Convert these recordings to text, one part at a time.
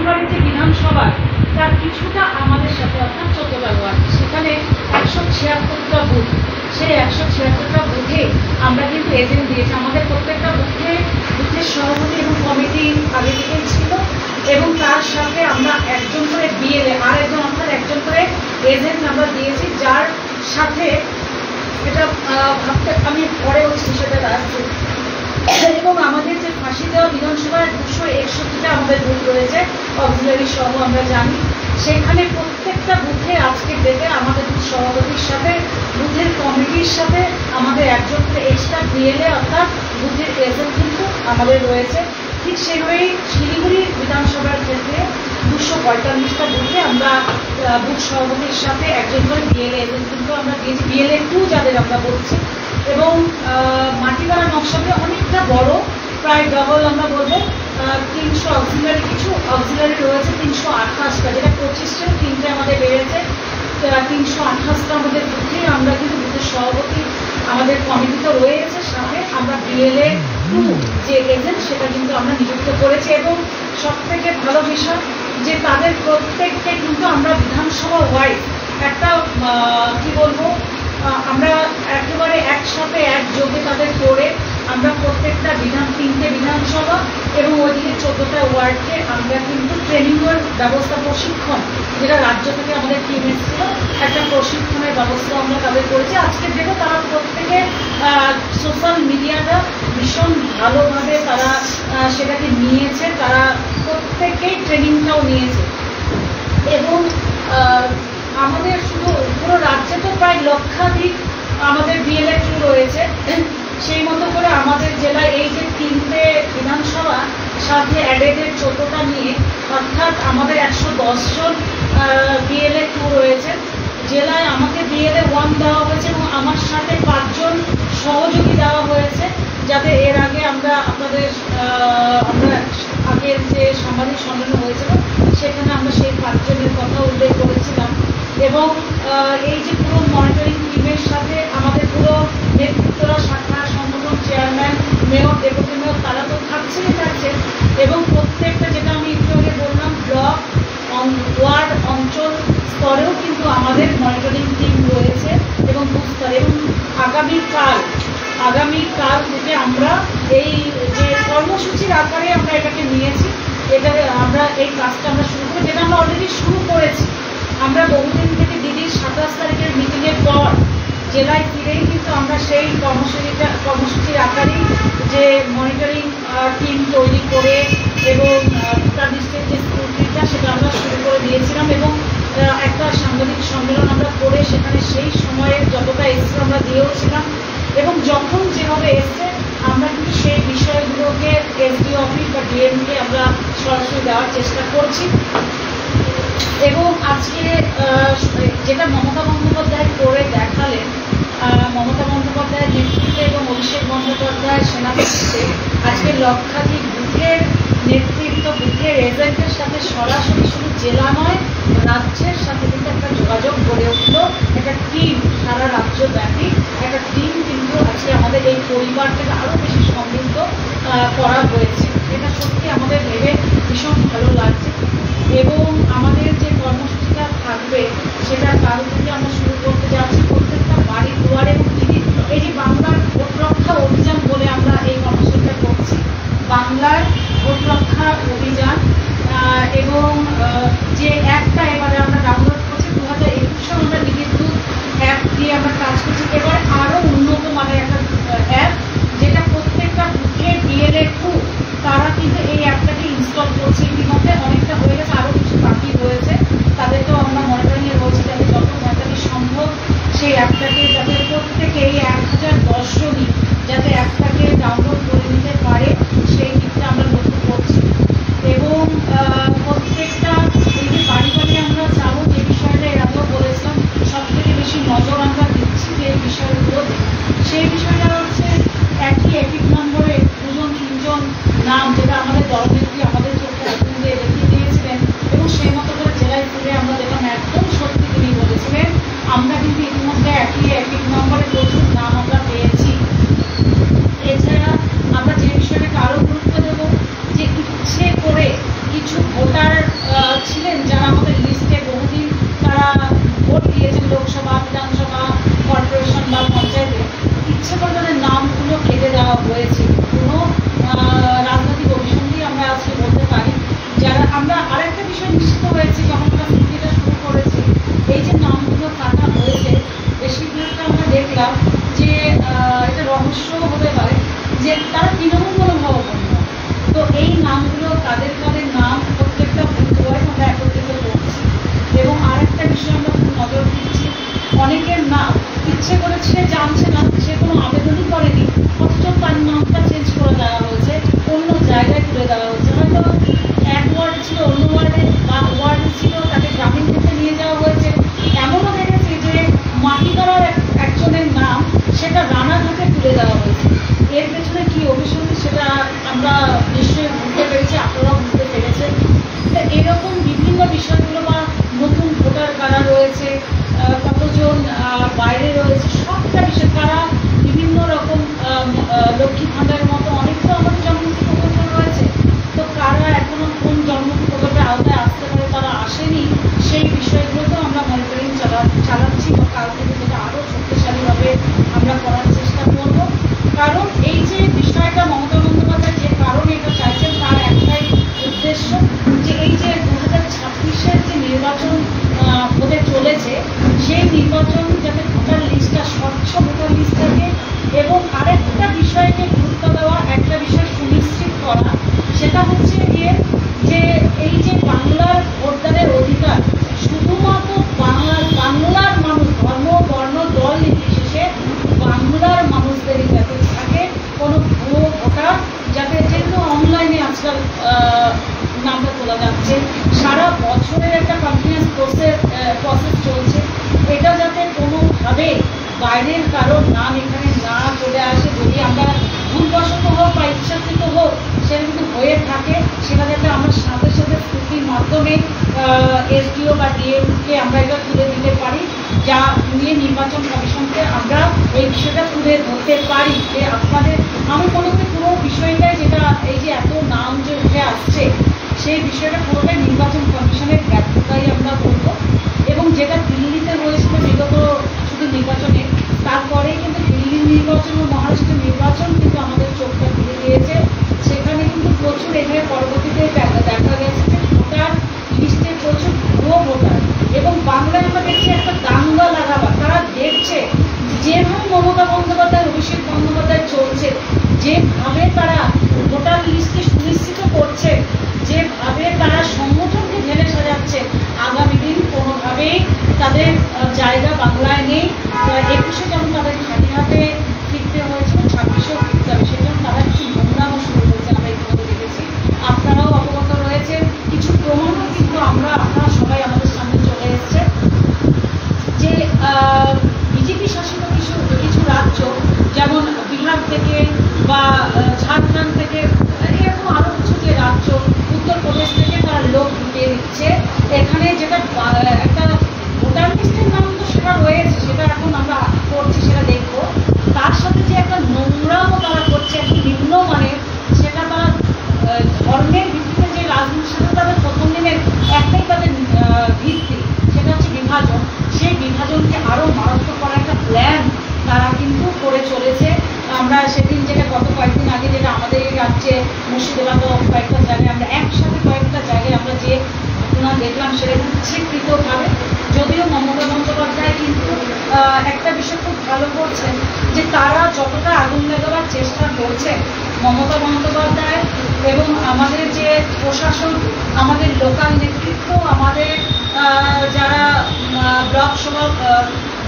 Auxiliary যে বিধানসভা তার কিছুটা আমাদের সাথে, অর্থাৎ 14টা ওয়ার্ড, সেখানে 176টা বুথ। সেই 176টা বুথে আমরা কিন্তু এজেন্ট দিয়েছি। আমাদের প্রত্যেকটা বুথের সভাপতি এবং কমিটি আগে থেকেই ছিল, এবং তার সাথে আমরা একজন করে বিএলএ আর একজন, অর্থাৎ একজন করে এজেন্ট আমরা দিয়েছি, যার সাথে এটা ভাবতে আমি পরে ওই বিষয়টা আসছি। এবং আমাদের যে ফাঁসি দেওয়া বিধানসভায় 261টা আমাদের বুথ রয়েছে অক্সিলারি সহ, আমরা জানি সেখানে প্রত্যেকটা বুথে আজকে ডেটে আমাদের সভাপতির সাথে, বুথের কমিটির সাথে আমাদের একজন করে এক্সট্রা বিএলএ অর্থাৎ বুথের এজেন্ট কিন্তু আমাদের রয়েছে। ঠিক সেইভাবেই শিলিগুড়ি বিধানসভার ক্ষেত্রে 245টা বুথে আমরা বুথ সভাপতির সাথে একজন করে বিএলএ এজেন্ট কিন্তু আমরা দিয়েছি, বিএলএ 2 যাদের আমরা বলছি। এবং মাটিগাড়া নকশাতে অনেকটা বড়, প্রায় ডবল আমরা বলবো, 300 অক্সিলারি, কিছু অক্সিলারি রয়েছে 328টা, যেটা 25 3টে আমাদের বেড়েছে। 328টা আমাদের বুথে আমরা কিন্তু বুথের সভাপতি আমাদের কমিটিতে রয়েছে, সাথে আমরা বিএলএ 2 যে এজেন্ট সেটা কিন্তু আমরা নিযুক্ত করেছি। এবং সবথেকে ভালো বিষয় যে তাদের প্রত্যেককে কিন্তু আমরা বিধানসভা ওয়াইজ একটা কি বলবো, আমরা একেবারে একসাথে একযোগে তাদের করে আমরা প্রত্যেকটা 3টে বিধানসভা এবং ওইদিকে 14টা ওয়ার্ডকে আমরা কিন্তু ট্রেনিংয়ের ব্যবস্থা, প্রশিক্ষণ, যেটা রাজ্য থেকে আমাদের টিম এসেছিল, একটা প্রশিক্ষণের ব্যবস্থা আমরা তাদের করেছি। আজকের দেখো তারা প্রত্যেকে সোশ্যাল মিডিয়াটা ভীষণ ভালোভাবে তারা সেটাকে নিয়েছে, তারা প্রত্যেকেই ট্রেনিংটাও নিয়েছে। এবং আমাদের শুধু পুরো রাজ্যে তো প্রায় লক্ষাধিক আমাদের বিএলএ 2 রয়েছে, সেই মতো করে আমাদের জেলায় এই যে 3টে বিধানসভা সাথে অ্যাডেডের 14টা নিয়ে, অর্থাৎ আমাদের 110 জন বিএলএ 2 রয়েছে। জেলায় আমাকে বিএলএ 1 দেওয়া হয়েছে এবং আমার সাথে 5 জন সহযোগী দেওয়া হয়েছে, যাতে এর আগে আমরা আগের যে সাংবাদিক সম্মেলন হয়েছিল সেখানে আমরা সেই 5 জনের কথা উল্লেখ করেছিলাম। এবং এই যে পুরো মনিটরিং টিমের সাথে আমাদের পুরো নেতৃত্বরা, শাখা সংগঠন, চেয়ারম্যান, মেয়র, ডেপুটি মেয়র, তারা তো থাকছে। এবং প্রত্যেকটা, যেটা আমি একটু আগে বললাম, ব্লক, ওয়ার্ড, অঞ্চল স্তরেও কিন্তু আমাদের মনিটরিং টিম রয়েছে এবং বুথ স্তরে। এবং আগামীকাল থেকে আমরা এই যে কর্মসূচির আকারে আমরা এটাকে নিয়েছি, এটা আমরা এই কাজটা আমরা শুরু করি, যেটা আমরা অলরেডি শুরু করেছি। আমরা বহুদিন থেকে দিদির 27 তারিখের মিটিংয়ের পর জেলায় ফিরেই কিন্তু আমরা সেই কর্মসূচির আকারেই যে মনিটরিং টিম তৈরি করে এবং তার ডিস্ট্রিক্ট যে স্কুলটা সেটা আমরা শুরু করে দিয়েছিলাম। এবং একটা সাংবাদিক সম্মেলন আমরা করে সেখানে সেই সময়ে যতটা এসছে আমরা দিয়েওছিলাম। এবং যখন যেভাবে এসছে আমরা কিন্তু সেই বিষয়গুলোকে এসডিও অফিস বা ডিএমকে আমরা সরাসরি দেওয়ার চেষ্টা করছি। এবং আজকে যেটা মমতা বন্দ্যোপাধ্যায় করে দেখালেন, মমতা বন্দ্যোপাধ্যায়ের নেতৃত্বে এবং অভিষেক বন্দ্যোপাধ্যায়ের সেনাপতিতে আজকে লক্ষাধিক বুথের নেতৃত্ব, বুথের এজেন্টের সাথে সরাসরি শুধু জেলা নয় রাজ্যের সাথে কিন্তু একটা যোগাযোগ গড়ে উঠল, একটা টিম, সারা রাজ্যব্যাপী একটা টিম কিন্তু আজকে আমাদের এই পরিবারটাকে আরও বেশি সমৃদ্ধ করা হয়েছে। এটা সত্যি আমাদের ভেবে ভীষণ ভালো লাগছে। এবং আমাদের যে কর্মসূচিটা থাকবে সেটা কাল থেকে আমরা শুরু করতে যাচ্ছি। প্রত্যেকটা বাড়ি দুয়ারে, এবং এই যে বাংলার ভোট রক্ষা অভিযান বলে আমরা এই কর্মসূচিটা করছি, বাংলার ভোট রক্ষা অভিযান। এবং যে অ্যাপটা এবারে আমরা ডাউনলোড করছি 2021 আমরা বিদ্যুৎ অ্যাপ দিয়ে আমরা কাজ করছি, এবারে আরও উন্নত মানের একটা অ্যাপ, যেটা প্রত্যেকটা বুথের বিএলএ 2 তারা কিন্তু এই অ্যাপটাকে ইনস্টল করছে। ইতিমধ্যে অনেকটা হয়ে গেছে, আরও কিছু বাকি রয়েছে, তাদেরকেও আমরা মনিটরিংয়ে রয়েছি যাতে যত তাড়াতাড়ি সম্ভব সেই অ্যাপটাকে, যাতে প্রত্যেকে এই 1010 জনই যাতে অ্যাপটাকে ডাউনলোড করে নিতে পারে সেই দিকটা আমরা লক্ষ্য করছি। এবং প্রত্যেকটা এই যে বাড়ি বাড়ি আমরা যাবো, যে বিষয়টা এর আগেও বলেছিলাম, সবথেকে বেশি নজর আমরা দিচ্ছি যে বিষয়গুলোতে, সেই বিষয়টা হচ্ছে একই এপিক নম্বরে 2-3 নাম, যেটা আমাদের দলনেত্রী আমাদের চোখে রেখে দিয়েছিলেন। এবং সেই মতো করে জেলায় ঘুরে আমরা ছিলেন, যারা আমাদের লিস্টে বহুদিন তারা ভোট দিয়েছেন লোকসভা, বিধানসভা, কর্পোরেশন বা পঞ্চায়েতে, ইচ্ছে করে তাদের নামগুলো কেটে দেওয়া হয়েছে। কোনো রাজনৈতিক অভিসন্ধি আমরা আজকে বলতে পারি। যারা আমরা আরেকটা বিষয় নিশ্চিত হয়েছি যখন আমরা সিটিটা শুরু করেছি, এই যে নামগুলো কাটা হয়েছে বেশিরভাগটা আমরা দেখলাম যে এটা রহস্য হতে পারে যে তারা তৃণমূল মনোভাবাপন্ন। তো এই নামগুলো কাদের কাদের নাম প্রত্যেকটা বুথ ওয়াইজ আমরা একত্রিত করছি। এবং আরেকটা বিষয় আমরা খুব নজর দিচ্ছি, অনেকের নাম ইচ্ছে করে সে জানছে না, সে কোনো আবেদনই করেনি, অথচ তার নামটা চেঞ্জ করে দেওয়া হয়েছে, অন্য জায়গায় তুলে দেওয়া হয়েছে। হয়তো এক ওয়ার্ডে ছিল অন্য ওয়ার্ডে, বা ওয়ার্ডে ছিল তাকে গ্রামীণ ক্ষেত্রে নিয়ে যাওয়া হয়েছে। এমনও দেখেছি যে মাটিকাড়ার একজনের নাম সেটা রানাঘাটে তুলে দেওয়া হয়েছে। এর পেছনে কী অভিসন্ধি সেটা আমরা নিশ্চয়ই বুঝতে পেরেছি, আপনারাও বুঝতে পেরেছেন। তো এরকম বিভিন্ন বিষয়গুলো, বা নতুন ভোটার কারা রয়েছে, কতজন বাইরে রয়েছে, সবটা বিষয়, কারা বিভিন্ন রকম লক্ষ্মী ভাণ্ডারের মতো অনেক তো আমাদের জন্মমুখী প্রকল্প রয়েছে, তো কারা এখনও কোন জন্মমুখী প্রকল্পের আওতায় আসতে পারে, তারা আসেনি, সেই বিষয়গুলোতেও আমরা মনিটরিং চালাচ্ছি। বা কাল থেকে যেটা আরও শক্তিশালীভাবে আমরা করার চেষ্টা করব। কারণ এই যে বিষয়টা মমতা বন্দ্যোপাধ্যায় যে কারণে এটা চাইছেন, তার একটাই উদ্দেশ্য যে এই যে 2026-এর যে নির্বাচন হতে চলেছে, সেই নির্বাচন যাতে ভোটার লিস্টটা স্বচ্ছ ভোটার লিস্ট থাকে, এবং আরেকটা বিষয়কে গুরুত্ব দেওয়া, একটা বিষয় সুনিশ্চিত করা, সেটা হচ্ছে গিয়ে যে এই যে বাংলার ভোটদানের অধিকার শুধুমাত্র বাংলার মানুষ, ধর্ম, বর্ণ, দল নির্বিশেষে বাংলার মানুষদেরই যাতে থাকে। কোনো ভুয়ো ভোটার যাতে, যেহেতু অনলাইনে আজকাল নামটা তোলা যাচ্ছে, সারা বছরের একটা কন্টিনিউয়াস প্রসেস চলছে, এটা যাতে কোনোভাবে বাইরের কারোর নাম এখানে না চলে আসে। যদি আমরা ভুলবশত হোক বা ইচ্ছাকৃত হোক সেটা কিন্তু হয়ে থাকে, সেটা যাতে আমরা সাথে সাথে স্কুটির মাধ্যমে এসডিও বা ডিএমকে আমরা এটা তুলে দিতে পারি, যা নিয়ে নির্বাচন কমিশনকে আমরা এই বিষয়টা তুলে ধরতে পারি যে আপনাদের, আমি মনে করি পুরো বিষয়টাই যেটা এই যে এত নাম যে উঠে আসছে, সেই বিষয়টা পুরোটাই নির্বাচন কমিশনের ব্যর্থতাই আমরা বলবো। এবং যেটা দিল্লিতে হয়েছিল বিগত শুধু নির্বাচনে, তারপরেই কিন্তু দিল্লির নির্বাচন ও মহারাষ্ট্রের নির্বাচন কিন্তু আমাদের চোখটা খুলে দিয়েছে। সেখানে কিন্তু প্রচুর, এখানে পরবর্তীতে দেখা গেছে যে ভোটার লিস্টে প্রচুর ভুয়ো ভোটার, এবং বাংলায় আমরা দেখছি একটা দাঙ্গা লাগাবার, তারা দেখছে যেভাবে মমতা বন্দ্যোপাধ্যায়, অভিষেক বন্দ্যোপাধ্যায় চলছে, যেভাবে তারা ভোটার লিস্টকে সুনিশ্চিত করছে, যেভাবে তারা সংগঠনকে ঢেলে সাজাচ্ছে, আগামী দিন কোনোভাবেই তাদের জায়গা বাংলায় নেই। 21-এ যেমন তাদের খালি হাতে ফিরতে হয়েছে, 26-এও ফিরতে হবে, সেজন্য তারা কিছু নোংরামো শুরু করেছে, আমরা এগুলো দেখেছি। আপনারাও অবগত রয়েছেন, কিছু প্রমাণও কিন্তু আপনারা সবাই আমাদের সামনে চলে এসছে যে বিজেপি শাসিত কিছু রাজ্য, যেমন বিহার থেকে বা ঝাড়খণ্ড থেকে, এরকম আরও কিছু যে রাজ্য, উত্তরপ্রদেশ থেকে তারা লোক ঢুকিয়ে দিচ্ছে এখানে, যেটা একটা ভোটার লিস্টের নাম তো সেটা রয়েছে, সেটা এখন আমরা করছি, সেটা দেখবো। তার সাথে যে একটা নোংরামও তারা করছে একটু নিম্নমানের, সেটা তারা ধর্মের ভিত্তিতে যে রাজনীতির সাথে তাদের প্রথম দিনের একটাই তাদের ভিত্তি, সেটা হচ্ছে বিভাজন। সেই বিভাজনকে আরও মারাত্মক করার একটা প্ল্যান তারা কিন্তু করে চলেছে। আমরা সেদিন যেটা গত কয়েকদিন আগে যেটা আমাদের এই রাজ্যে মুর্শিদাবাদ কয়েকটা জায়গায়, আমরা একসাথে কয়েকটা জায়গায় আমরা যে ঘটনা দেখলাম, সেটা ইচ্ছাকৃতভাবে, যদিও মমতা বন্দ্যোপাধ্যায় কিন্তু একটা বিষয় খুব ভালো করছেন যে তারা যতটা আগুন লাগাবার চেষ্টা করছেন, মমতা বন্দ্যোপাধ্যায় এবং আমাদের যে প্রশাসন, আমাদের লোকাল নেতৃত্ব, আমাদের যারা ব্লক সভা,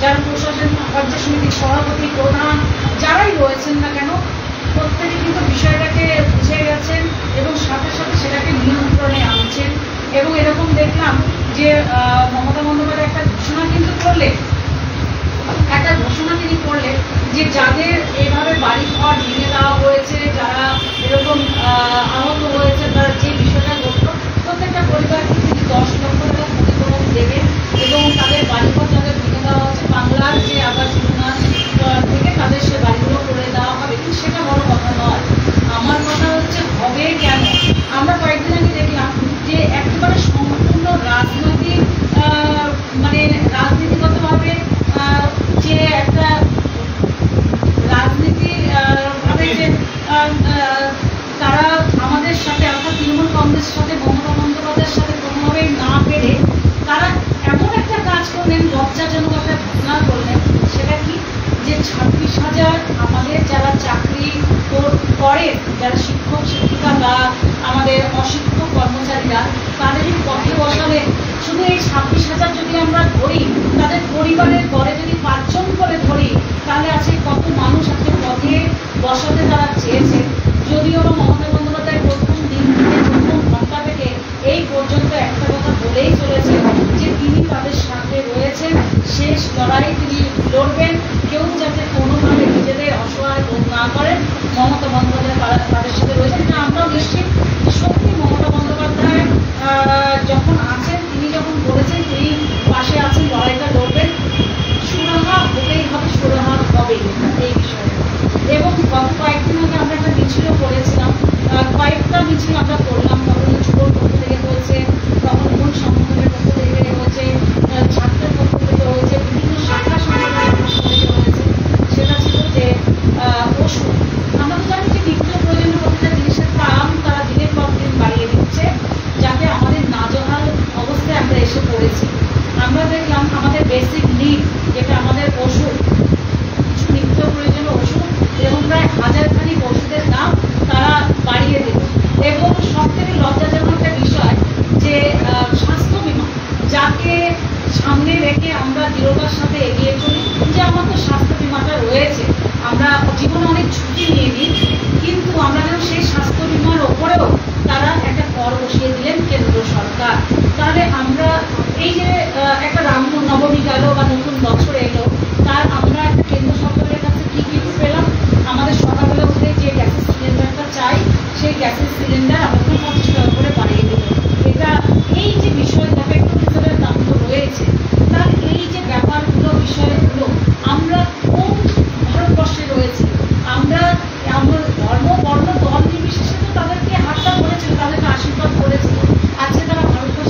যারা প্রশাসন পঞ্চায়েত সমিতির সভাপতি, প্রধান, যারাই রয়েছেন না কেন, প্রত্যেকে কিন্তু বিষয়টাকে বুঝে গেছেন এবং সাথে সাথে সেটাকে নিয়ন্ত্রণে আনছেন। এবং এরকম দেখলাম যে মমতা বন্দ্যোপাধ্যায় একটা ঘোষণা কিন্তু করলেন, যে যাদের এভাবে বাড়ি ঘর ভেঙে দেওয়া হয়েছে, যারা এরকম আহত হয়েছে, তারা যে বিষয়টা ঘটলো, প্রত্যেকটা পরিবারকে তিনি 10 লক্ষ টাকা ক্ষতিপূরণ দেবেন, এবং তাদের বাড়িঘর যাদের ভেঙে দেওয়া হচ্ছে, বাংলার যে আবাস যোজনা থেকে তাদের সে বাড়িগুলো করে দেওয়া হবে। কিন্তু সেটা বড় কথা নয়, আমার কথা হচ্ছে হবে কেন। আমরা কয়েকদিন আগে দেখলাম যে যারা শিক্ষক শিক্ষিকা বা আমাদের অশিক্ষক কর্মচারীরা, তাদেরই পথে বসালে শুধু এই 26,000 যদি আমরা ধরি, তাদের পরিবারের গড়ে যদি 5 জন করে ধরি, তাহলে আছে কত মানুষ আজকে পথে বসাতে তারা চেয়েছে। যদিও বা মমতা বন্দ্যোপাধ্যায় প্রথম দিন থেকে, প্রথম ঘন্টা থেকে এই পর্যন্ত একটা কথা বলেই চলেছে যে তিনি তাদের সাথে রয়েছেন, শেষ লড়াই তিনি লড়বেন। কেউ যাতে কোনোভাবে নিজেদের অসহায় বোধ না করেন, মমতা বন্দ্যোপাধ্যায় তাদের সাথে রয়েছেন। এটা আমরাও নিশ্চিত। সত্যি মমতা বন্দ্যোপাধ্যায় যখন আছেন, তিনি যখন বলেছেন তিনি পাশে আছেন, লড়াইটা লড়বেন, সুরাহা হতেই হবে, সুরাহা হবে এই বিষয়ে। এবং গত কয়েকদিন আগে আমরা একটা মিছিলও করেছিলাম, কয়েকটা মিছিল আমরা করলাম। তখন যুবর পক্ষ থেকে হয়েছে, তখন মূল সংগঠনের পক্ষ থেকে হয়েছে, ছাত্রের পক্ষ থেকে হয়েছে, বিভিন্ন শাখা সংগঠনের পক্ষ থেকে হয়েছে। সেটা ছিল যে ওষুধ। আমরা তো জানি যে নিত্য প্রয়োজনীয় প্রতিটা জিনিসের দাম তারা দিনের পর দিন বাড়িয়ে দিচ্ছে, যাতে আমাদের নাজেহাল অবস্থায় আমরা এসে পড়েছি। আমরা দেখলাম আমাদের বেসিক নিড, যেটা আমাদের ওষুধ, কিছু নিত্য প্রয়োজনীয় ওষুধ, এবং প্রায় 1000খানিক ওষুধের দাম তারা বাড়িয়ে দিল। এবং সব থেকে লজ্জাজনক একটা বিষয় যে স্বাস্থ্য বিমা, যাকে সামনে রেখে আমরা দৃঢ়তার সাথে এগিয়ে চলি যে আমার তো স্বাস্থ্য বিমাটা রয়েছে, আমরা জীবনে অনেক ঝুঁকি নিয়ে নিই, কিন্তু আমরা যেন সেই স্বাস্থ্য বিমার ওপরেও তারা একটা কর বসিয়ে দিলেন কেন্দ্র সরকার। তাহলে আমরা এই যে একটা রামনবমী গেল বা নতুন বছর এলো, তার আমরা একটা কেন্দ্র সরকারের কাছে কী কিছু পেলাম? আমাদের সকালবেলা উঠে যে গ্যাসের সিলিন্ডারটা চাই, সেই গ্যাসের সিলিন্ডার আমাদের 50 টাকা করে বাড়িয়ে দিল। এটা এই যে বিষয়টা, পেট্রোল ডিজেলের দাম তো রয়েছে, তার এই যে ব্যাপারগুলো, বিষয়গুলো আমরা কোন ভারতবর্ষে রয়েছি? আমরা ধর্ম বর্ণ দল নির্বিশেষে তো তাদেরকে হাতটা ধরেছিল, তাদেরকে আশীর্বাদ করেছিল। আজকে তারা ভারতবর্ষ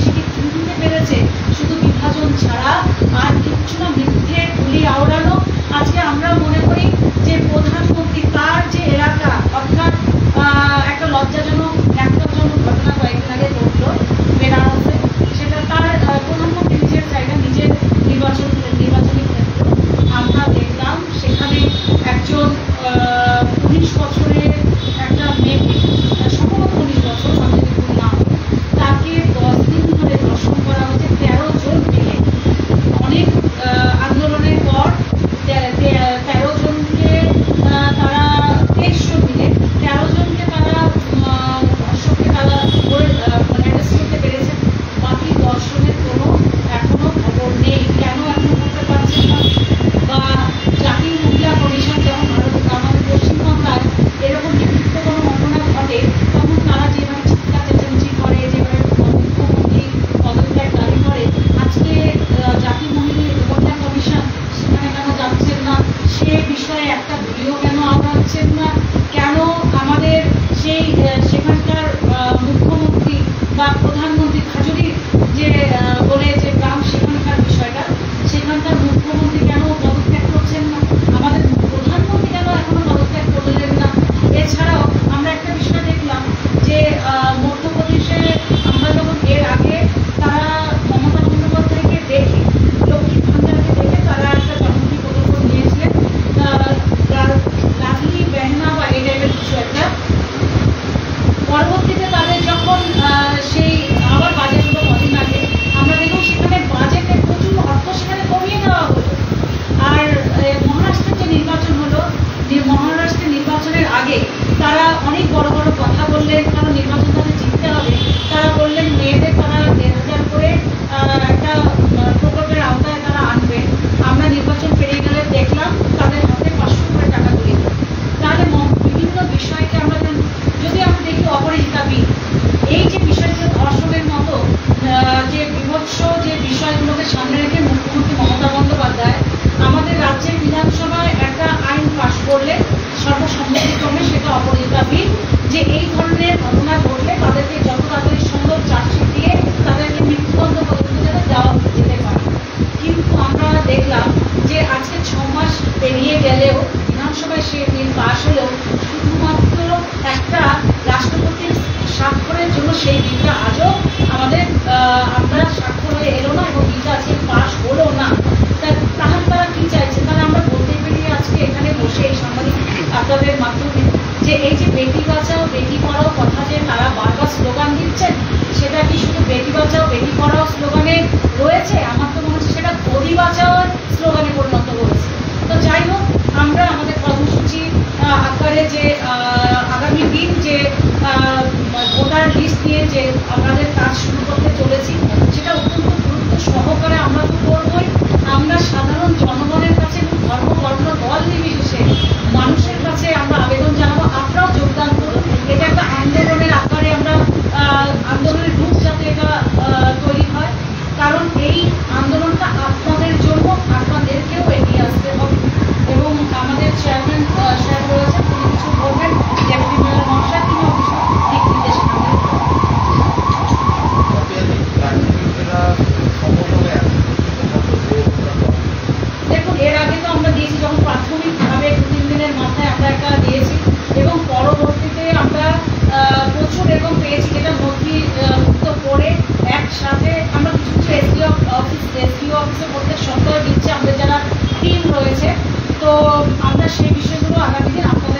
বেটি বাঁচাও বেটি পড়াও স্লোগানে রয়েছে, আমার তো মনে হচ্ছে সেটা গদি বাঁচাওয়ার স্লোগানে পরিণত হয়েছে। তো যাই হোক, আমরা আমাদের কর্মসূচি আকারে যে আগামী দিন যে ভোটার লিস্ট নিয়ে যে আমাদের কাজ শুরু করতে চলেছি, সেটা অত্যন্ত গুরুত্ব সহকারে আমরা তো করবই। আমরা সাধারণ জনগণের কাছে ধর্ম বর্ণ দল নির্বিশেষে মানুষের কাছে আমরা আবেদন জানাবো, আপনারাও যোগদান করুন। এটা একটা আন্দোলনের আকারে আমরা আন্দোলনের রূপ যাতে এটা তৈরি হয়, কারণ এই আন্দোলনটা আপনাদের জন্য, আপনাদেরকেও এগিয়ে আসতে হবে। এবং আমাদের চেয়ারম্যান সাহেব রয়েছেন, তিনি কিছু বলবেন, ডেপুটি মেয়র মহাশয় তিনি কিছু দিক নির্দেশনা দেবেন। দেখুন, এর আগে তো আমরা দিয়েছি, যখন প্রাথমিকভাবে 2-3 দিনের মাথায় আমরা একটা দিয়েছি, এবং পরবর্তীতে আমরা প্রচুর এরকম পেয়েছি যেটা নথিভুক্ত করে একসাথে আমরা কিছু কিছু এসডিও অফিসে প্রত্যেক সপ্তাহে দিচ্ছে আমাদের যারা টিম রয়েছে। তো আমরা সেই বিষয়গুলো আগামী দিন আপনাদের